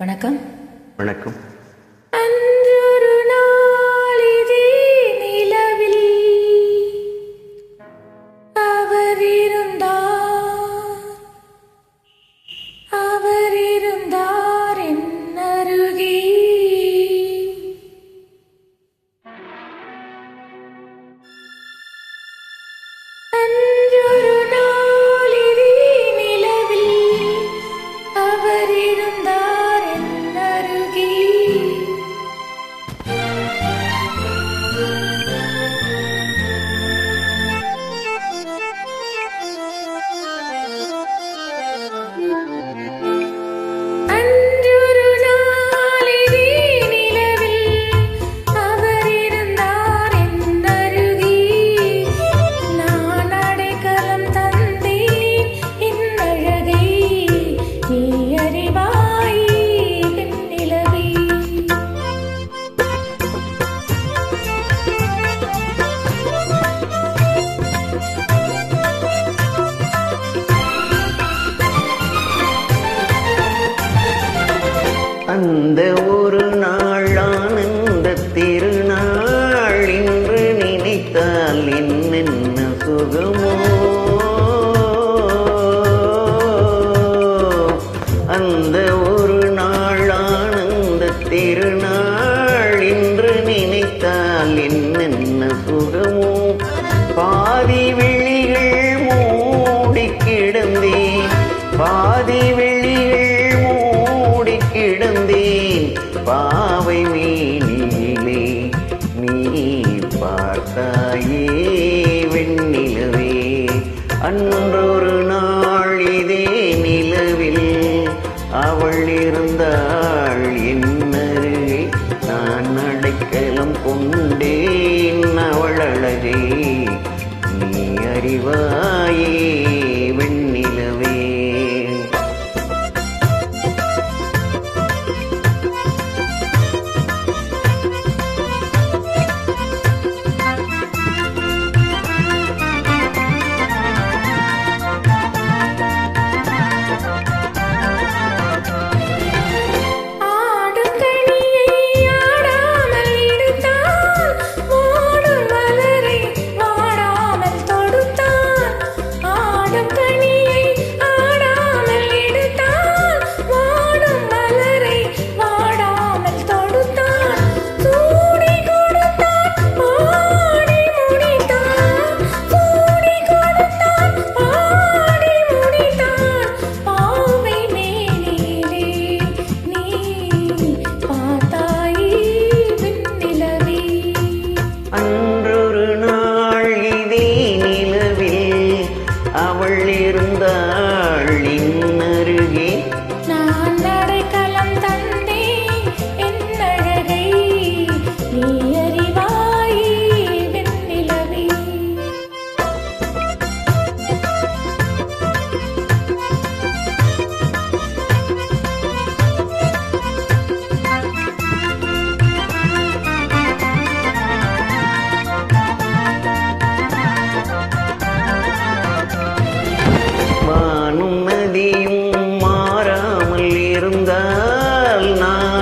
வணக்கம். வணக்கம். அன்றொரு நாளிதே நிலவில் அவர் இருந்தார் என் அருகே. அன்றொரு நாளிதே நிலவில் அவர் இருந்தார் என் அருகே. அன்றொரு நாளிதே நிலவில் அவர் இருந்தார் என் அருகே. நான் அடைக்கலம் தந்தேன் என் அழகை நீ அறிவாய் வெண்ணிலவே. அந்த ஒரு நாள் ஆனந்த திருநாள் இன்று நினைத்தால் என்னென்ன சுகமோ. அந்த ஒரு நாள் ஆனந்த திருநாள் இன்று நினைத்தால் என்னென்ன சுகமோ. பாதி வெளிகள் மூடி கிடந்தேன், பாதி வெளிகள் மூடி கிடந்தேன், பாவை மீனிலே நீ பார்த்தாயே வெண்ணிலவே. அன்றொரு நாள் இதே நிலவில் அவள் இருந்தாள் என் அருகே. நான் அடைக்கலம் கொண்டேன் அவள் அழகே நீ அறிவாயே வெண்ணிலவே. அன்றொரு நாள் இதே நிலவில் அவள் இருந்தாள் என் அருகே. நான் அடைக்கலம் தந்தேன் என் அழகை நீ அறிவாய் வெண்ணிலவே. வானும் நதியும் மாறாமல் இருந்தால் நான்